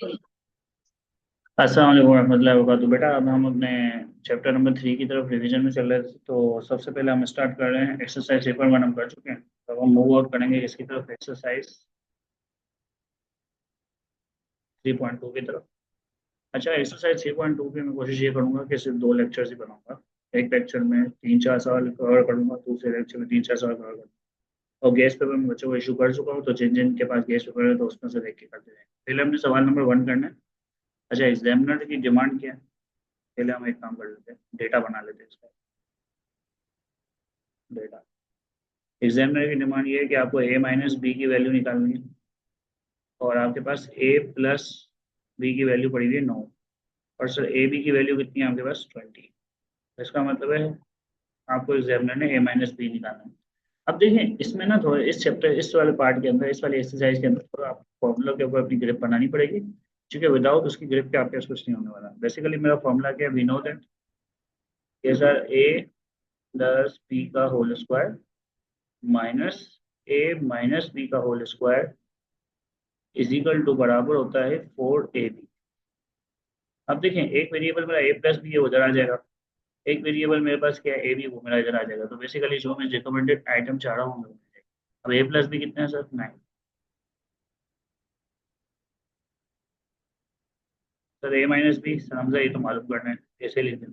अस्सलाम वालेकुम रहमतुल्लाहि व बरकातुहू। बेटा अब हम अपने चैप्टर नंबर 3 की तरफ रिवीजन में चल रहे थे। तो सबसे पहले हम स्टार्ट कर रहे हैं एक्सरसाइज 3.1 हम कर चुके हैं। तो हम मूव आउट करेंगे इसकी तरफ, एक्सरसाइज 3.2 की तरफ। अच्छा, एक्सरसाइज 3.2 की मैं कोशिश ये करूंगा कि सिर्फ 2 लेक्चर्स ही बनाऊंगा। एक लेक्चर में 3-4 सवाल कवर करूंगा, दूसरे लेक्चर में 3-4 सवाल कवर करूंगा। और गैस पेपर मैं बच्चों को इशू कर चुका हूँ, तो जिन जिन के पास गैस पेपर है तो उसमें से देख के करते रहेंगे। पहले हमने सवाल नंबर 1 करना है। अच्छा, एग्जामिनर की डिमांड क्या है? पहले हम एक काम कर लेते हैं, डेटा बना लेते हैं इसका। डेटा, एग्जामिनर की डिमांड ये है कि आपको ए माइनस बी की वैल्यू निकालनी है। और आपके पास ए प्लस बी की वैल्यू पड़ी हुई है 9। और सर ए बी की वैल्यू कितनी है आपके पास? 20। इसका मतलब है आपको एग्जामिनर ने ए माइनस बी निकालना है। अब देखें इसमें ना, थोड़ा इस चैप्टर, इस वाले पार्ट के अंदर, इस वाले एक्सरसाइज के अंदर थोड़ा आपको फॉर्मूला के ऊपर अपनी ग्रिप बनानी पड़ेगी, क्योंकि विदाउट उसकी ग्रिप के आपके पास कुछ नहीं होने वाला। बेसिकली मेरा फॉर्मूला क्या है? We know that sir A plus B का whole square minus A minus B का whole square is equal to बराबर होता है 4ab। अब देखें, एक वेरिएबल मेरा ए प्लस बी है, उधर आ जाएगा। एक वेरिएबल मेरे पास क्या है? ए बी, वो मेरा इधर आ जाएगा। तो बेसिकली जो मैं रिकमेंडेड आइटम चाह रहा हूँ वो मिल जाएगा। अब ए प्लस बी कितना है सर? 9। सर ए माइनस बी सर हमसे ये तो मालूम करना है, ऐसे लिख दें।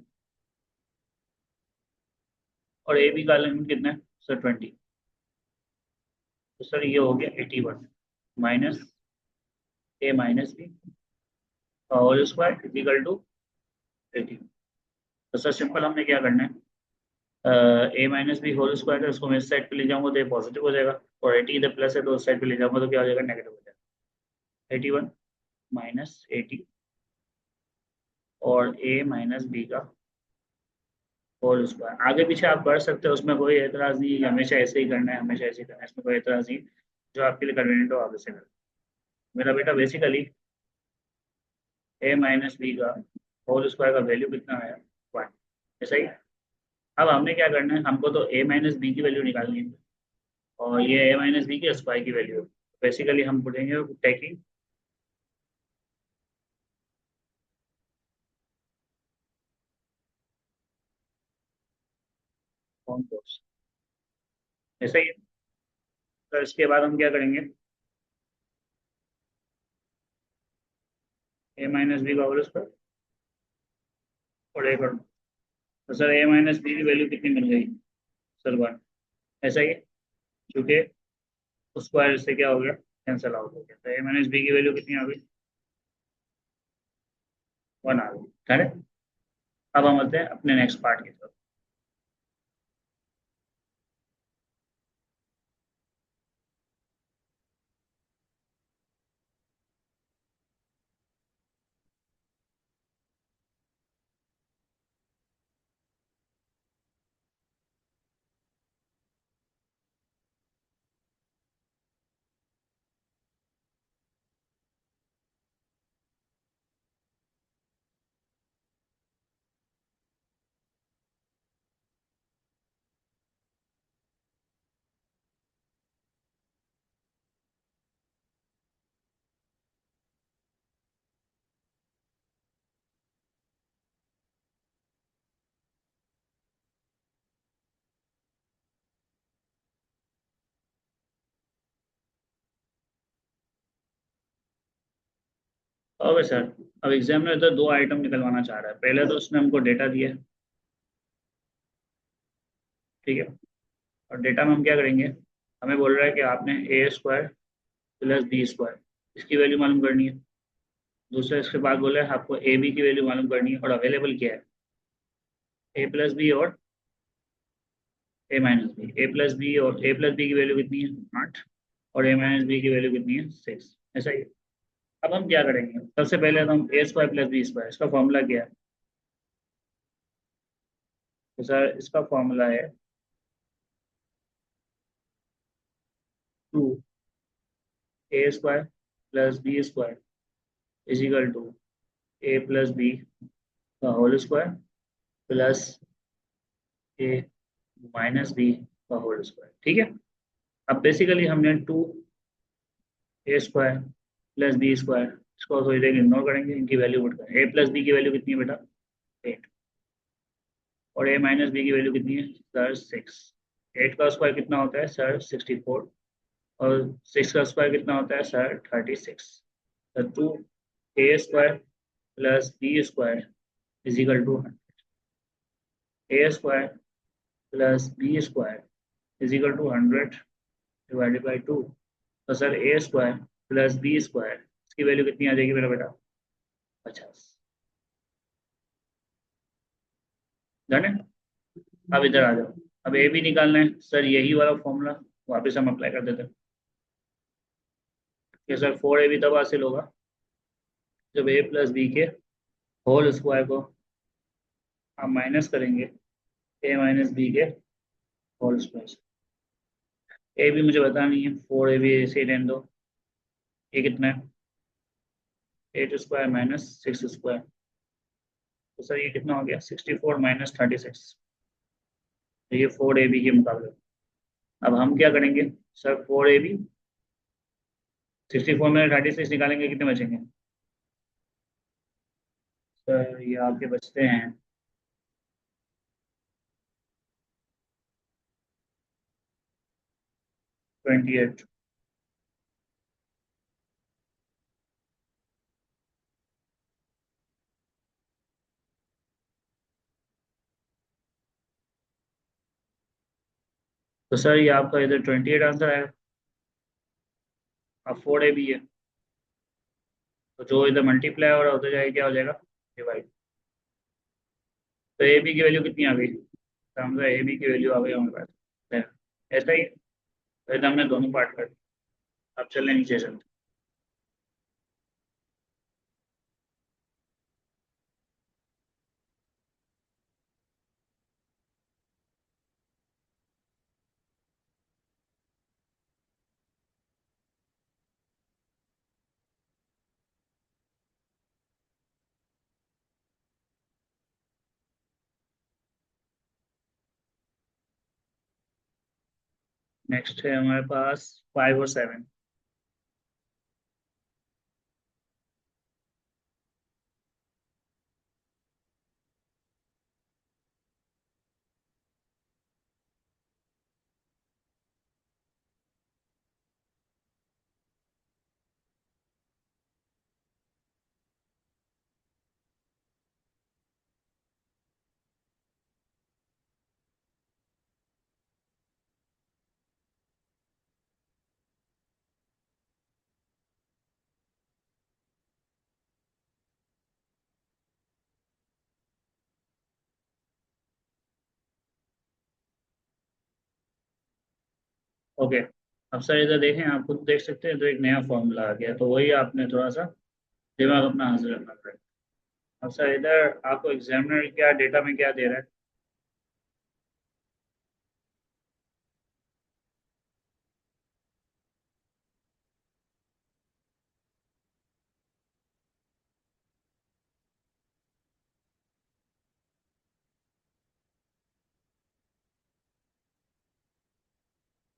और ए बी का एलिमेंट कितना है सर? 20। तो सर ये हो गया 81 माइनस ए माइनस बी का होल स्क्वायर इजिकल टू 80। तो सर सिंपल हमने क्या करना है? ए माइनस बी होल स्क्वायर है, उसको मैं इस साइड पे ले जाऊंगा तो ये पॉजिटिव हो जाएगा। और 80 इधर प्लस है तो उस साइड पे ले जाऊंगा तो क्या हो जाएगा? नेगेटिव हो जाएगा। 81 माइनस 80 और ए माइनस बी का होल स्क्वायर। आगे पीछे आप कर सकते हो, उसमें कोई एतराज नहीं है कि हमेशा ऐसे ही करना है, हमेशा ऐसे ही करना है, इसमें कोई एतराज नहीं। जो आपके लिए कन्वीनियंट हो आप ऐसे करें। मेरा बेटा बेसिकली ए माइनस बी का होल स्क्वायर का वैल्यू कितना आया? 1। ऐसा ही। अब हमने क्या करना है? हमको तो ए माइनस बी की वैल्यू निकालनी है, और ये ए माइनस बी की स्क्वायर की वैल्यू है। बेसिकली हम बोलेंगे टेकिंग ऑन कोर्स। ऐसा ही है। तो इसके बाद हम क्या करेंगे? ए माइनस बी का होल स्क्वायर और ए कर। तो सर ए माइनस बी की वैल्यू कितनी मिल गई? सर 1। ऐसा ही है। क्योंकि स्क्वायर से क्या हो गया? कैंसल आउट हो गया। तो ए माइनस बी की वैल्यू कितनी आ गई? 1 आ गई। करेक्ट। अब हम आते हैं अपने नेक्स्ट पार्ट की तरफ। Okay sir. अब एग्जामिनर तो 2 आइटम निकलवाना चाह रहा है। पहले तो उसने हमको डेटा दिया है, ठीक है। और डेटा में हम क्या करेंगे? हमें बोल रहा है कि आपने ए स्क्वायर प्लस बी स्क्वायर इसकी वैल्यू मालूम करनी है। दूसरा इसके बाद बोला है आपको ए बी की वैल्यू मालूम करनी है, और अवेलेबल क्या है? ए प्लस बी और ए माइनस बी। ए प्लस बी और ए प्लस बी की वैल्यू कितनी है? 8। और ए माइनस बी की वैल्यू कितनी है? 6। ऐसा ही है। अब हम क्या करेंगे? सबसे पहले तो हम a square plus B square, इसका फॉर्मूला क्या है? तो सर इसका फॉर्मूला है 2 a square plus B square is equal to a plus B का whole square plus a minus B का होल स्क्वायर, ठीक है। अब बेसिकली हमने 2 a square plus B square इसको थोड़ी देर इग्नोर करेंगे, इनकी वैल्यू पुट करेंगे। ए प्लस बी की वैल्यू कितनी है बेटा? 8। और ए माइनस बी की वैल्यू कितनी है सर? 6। 8 का स्क्वायर कितना होता है सर? 64। और 6 का स्क्वायर कितना होता है सर? 36। तो 2a² plus B square is equal to 100। a² plus B square is equal to 100 divided by 2। तो sir a² plus B square इसकी वैल्यू कितनी आ जाएगी मेरा बेटा? 50। जाने। अब इधर आ जाओ। अब ए भी निकालना है सर, यही वाला फॉर्मूला वापस हम अप्लाई कर देते हैं कि सर 4ab तब हासिल होगा जब ए प्लस बी के होल स्क्वायर को हम माइनस करेंगे ए माइनस बी के होल स्क्वायर से। ए भी मुझे पता नहीं है, 4ab ऐसे ही रहने दो। ये कितना है? 8² माइनस 6²। तो सर ये कितना हो गया? 64 माइनस 36। तो ये 4ab के मुकाबले। अब हम क्या करेंगे सर? 4ab 64 में 36 निकालेंगे, कितने बचेंगे सर? ये आपके बचते हैं 28। तो सर ये आपका इधर 28 आंसर आएगा। अब 4ab है, तो जो इधर मल्टीप्लाई हो रहा है उधर जाएगा क्या हो जाएगा? डिवाइड। तो ए बी की वैल्यू कितनी आ गई? तो हम ए बी की वैल्यू आ गई हमारे पास। है। ऐसा ही। तो इधर हमने दोनों पार्ट कर दिए। अब चलने नीचे चलते। नेक्स्ट है हमारे पास 5 और 7। ओके। अब सर इधर देखें, आप खुद देख सकते हैं तो एक नया फॉर्मूला आ गया, तो वही आपने थोड़ा सा दिमाग अपना हाजिर रखना पड़ेगा। अब सर इधर आपको एग्जामिनर क्या डेटा में क्या दे रहा है?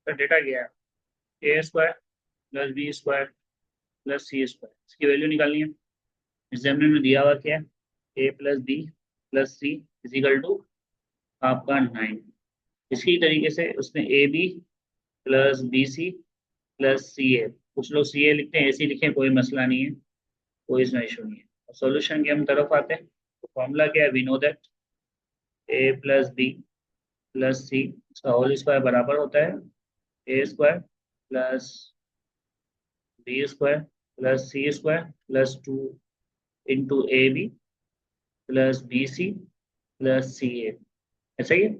तो डेटा क्या है? a² plus b² plus c²। इसकी वैल्यू निकालनी है। एग्जामिनर में दिया हुआ क्या है? a plus B plus c is equal to आपका 9। इसी तरीके से उसमें a b plus b c plus c a, कुछ लोग सी ए लिखते हैं, ऐसे ही लिखें, कोई मसला नहीं है, कोई इसमें इशू नहीं है। सॉल्यूशन की हम तरफ आते हैं। तो फॉर्मूला क्या है? We know that a plus B plus c इसका होल स्क्वायर बराबर होता है a² plus b² plus c² plus 2 into A b plus b c plus c a. ऐसा ही है।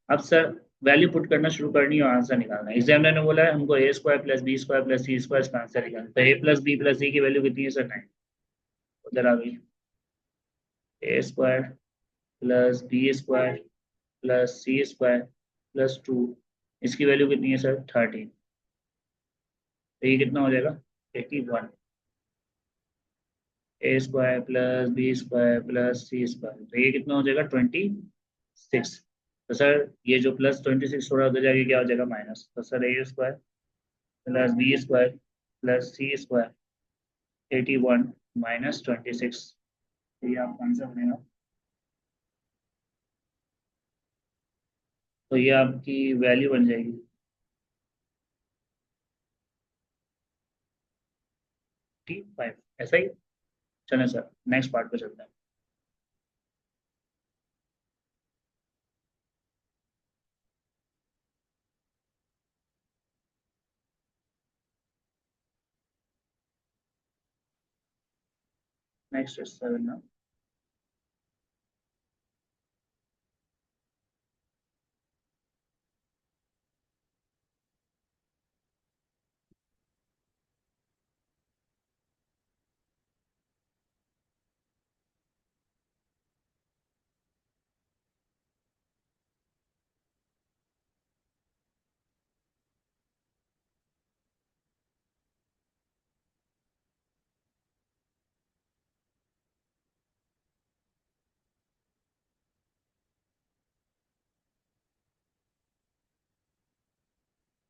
अब सर वैल्यू पुट करना शुरू करनी है और आंसर निकालना है। एग्जामिनर ने बोला है हमको a² plus b² plus c² इसका आंसर निकालना। तो a plus B plus c की वैल्यू कितनी है सर? 9। उधर आ गई। a² plus b² plus c² plus 2, इसकी वैल्यू कितनी है सर? 13। तो ये कितना हो जाएगा? 81। a² plus b² plus c², तो ये कितना हो जाएगा? 26। तो सर ये जो प्लस 26 हो रहा है उधर जाके क्या हो जाएगा? माइनस। तो sir a² plus b² plus c² 81 minus 26, ये आपका आंसर बनेगा। तो ये आपकी वैल्यू बन जाएगी। T5 ऐसा ही। चलें सर, नेक्स्ट पार्ट पे चलते हैं। नेक्स्ट इज 7 ना।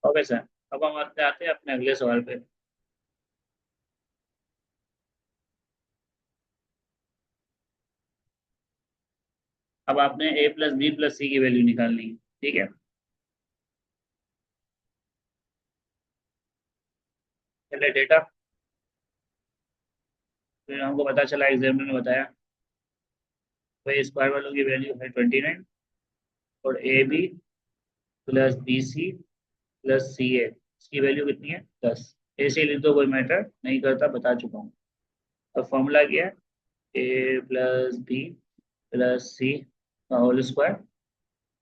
ओके सर, अब हम आते हैं अपने अगले सवाल पे। अब आपने ए प्लस बी प्लस सी की वैल्यू निकालनी है, ठीक है। पहले डेटा, फिर हमको पता चला, एग्जामिनर ने बताया भाई स्क्वायर वालों की वैल्यू है 29, और a b plus b c plus c a, इसकी वैल्यू कितनी है 10। ऐसे लिख दो, कोई मैटर नहीं करता, बता चुका हूँ। अब फॉर्मूला क्या है, ए प्लस बी प्लस सी का whole square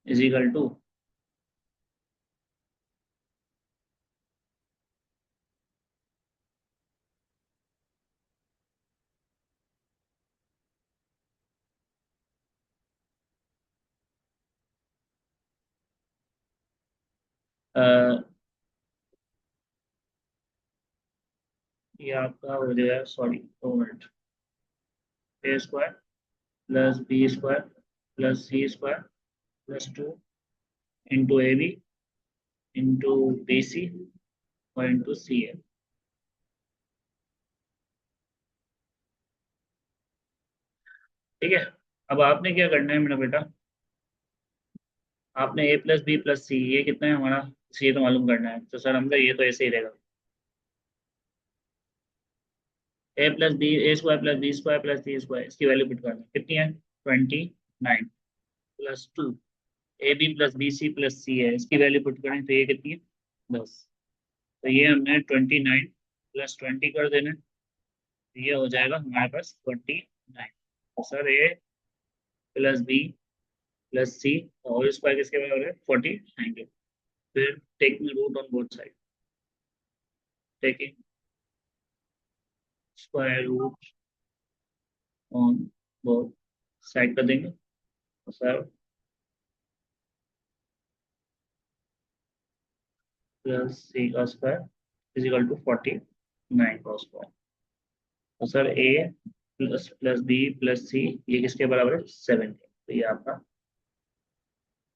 is equal to, ये आपका हो जाएगा, sorry 2 minute, A square plus B square plus C square plus 2 into A B into B सी और इंटू सी ए। ठीक है। अब आपने क्या करना है मेरा बेटा, आपने ए प्लस बी प्लस सी ये कितना है हमारा, ये तो मालूम करना है। तो सर हमका ये तो ऐसे ही रहेगा, a plus b, a square plus B square plus C square, इसकी वैल्यू पुट करना है, कितनी है 29 plus 2, a b plus b c plus c है, इसकी वैल्यू पुट करें तो ये कितनी है 10। तो ये हमने 29 प्लस 20 कर देना है, तो ये हो जाएगा हमारे पास 29। तो sir A plus B plus C और स्क्वायर किसके बराबर है 49 के। फिर taking root on both side, taking square root on both side कर देंगे। तो सर प्लस सी का स्क्वायर इज इक्वल टू 49 का स्क्वायर। तो sir A plus plus B plus सी ये किसके बराबर है 7 के। तो ये आपका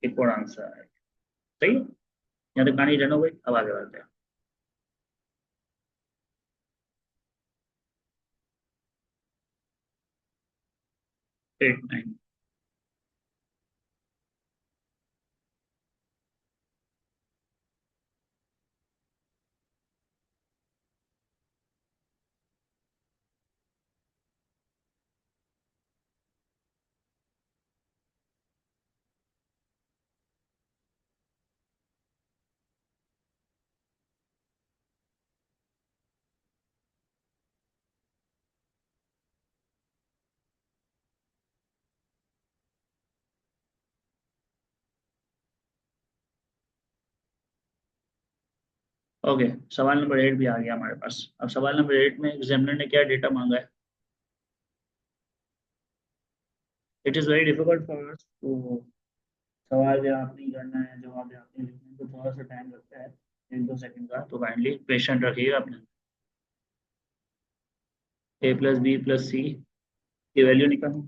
एक और आंसर है। सही है। यहाँ तक कहानी डन हो गई, अब आगे बढ़ते हैं। 8 9। ओके, सवाल नंबर 8 भी आ गया हमारे पास। अब सवाल नंबर 8 में एग्जामिनर ने क्या डेटा मांगा है। It is very difficult for us to, सवाल जवाब नहीं करना है, जवाब याद नहीं लिखना है, तो थोड़ा सा टाइम लगता है, 1 2 सेकंड का, तो काइंडली पेशेंट रखिएगा अपने। A plus B plus c की वैल्यू निकालना।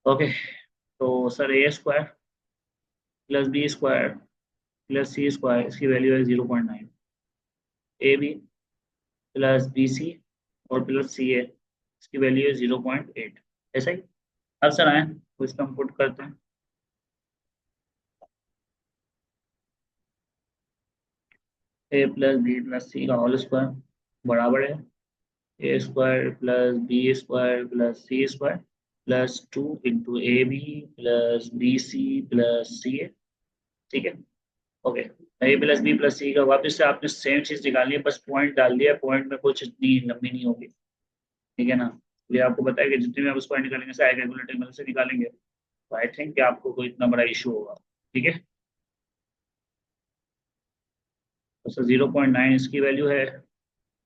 ओके, तो sir a square plus B square plus C square इसकी वैल्यू है 0.9। ए बी प्लस बी सी और प्लस सी ए इसकी वैल्यू है 0.8। ऐसा ही। अब सर आए तो इसका हम पुट करते हैं। ए प्लस बी प्लस सी का होल स्क्वायर बराबर है a square plus B square plus C square plus 2 a b plus b c plus c a. ठीक है। Okay, a plus B plus सी का वापस से आपने सेम चीज निकालनी है, बस पॉइंट डाल दिया, पॉइंट में कुछ इतनी लंबी नहीं होगी। ठीक है ना। ये आपको पता है कि जितने भी आप उस पॉइंट निकालेंगे सारे कैलकुलेटर में से निकालेंगे, तो आई थिंक कि आपको कोई इतना बड़ा इशू होगा। ठीक है। तो सर 0.9 इसकी वैल्यू है,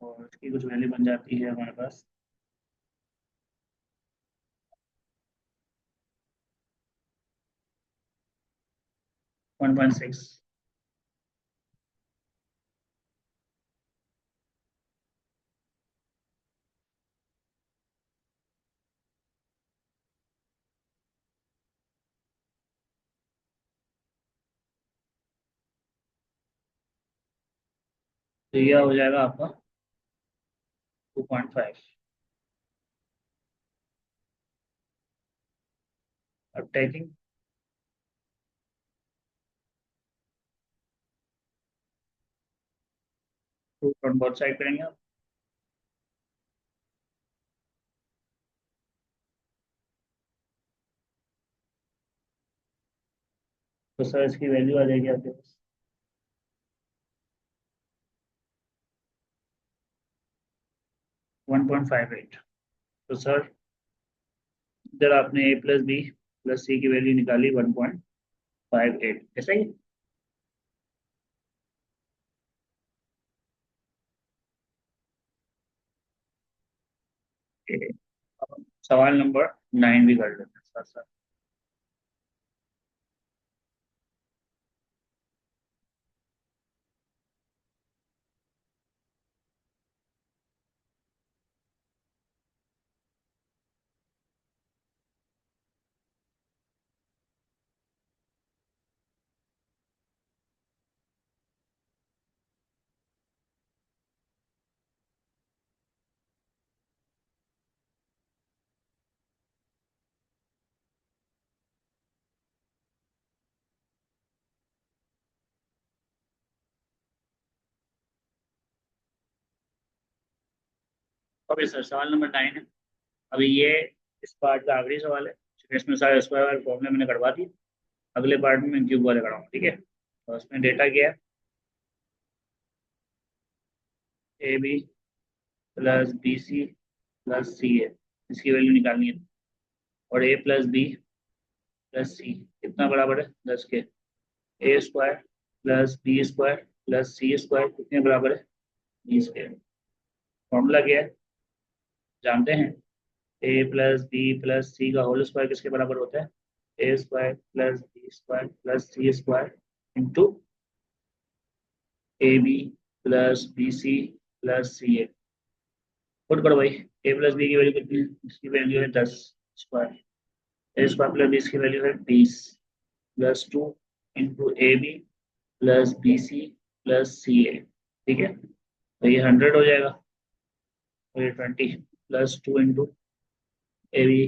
और इसकी कुछ वैल्यू बन जाती है हमारे पास 1.6। तो यह हो जाएगा आपका 2.5। अब टाइपिंग 2 फ्रंट बोथ साइड करेंगे आप। तो सर इसकी वैल्यू आ जाएगी आपके पास 1.58। तो सर इधर आपने ए प्लस बी प्लस सी की वैल्यू निकाली 1.58, ऐसा ही। ए, अब सवाल नंबर 9 भी कर लेते हैं साथ साथ। ओके सर, सवाल नंबर 9 है। अभी ये इस पार्ट का आखिरी सवाल है, क्योंकि इसमें सारे स्क्वायर वाले फॉर्मूले मैंने करवा दिए। अगले पार्ट में मैं क्यूब वाले कराऊंगा। ठीक है। तो उसमें डेटा क्या है, a b plus b c plus c a इसकी वैल्यू निकालनी है। और a plus B plus c कितना बराबर है 10 के। A square plus B square plus C square कितने बराबर है 20 के। फॉर्मूला क्या है जानते हैं। ए प्लस बी प्लस सी का होल स्क्वायर किसके बराबर होता है, a square plus B square plus C square into A b plus b c plus c a. Put करो भाई। ए प्लस बी की वैल्यू कितनी है, इसकी वैल्यू है 10 square. A square plus b की वैल्यू है 20 plus 2 into A b plus b c plus c a. ठीक है। तो ये 100 हो जाएगा, और ये 20 plus 2 into A b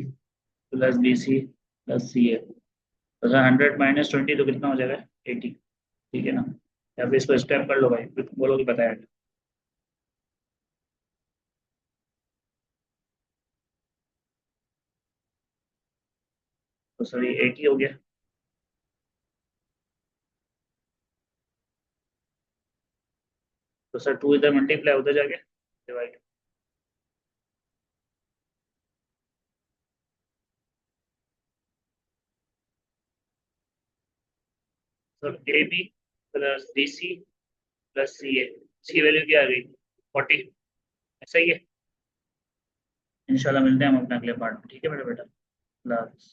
plus b c plus c a. तो 100 - 20 तो कितना हो जाएगा 80। ठीक है ना। या फिर इसको स्टेप कर लो भाई, फिर तुम बोलोगे बताया नहीं। तो सर ये 80 हो गया। तो सर 2 इधर मल्टीप्लाई होता जाके divide. Sir a b plus b c plus c a इसकी वैल्यू क्या आ गई 40। ऐसा ही है। इंशाल्लाह मिलते हैं हम अपने अगले पार्ट में। ठीक है मेरा बेटा, अल्लाह हाफिज़।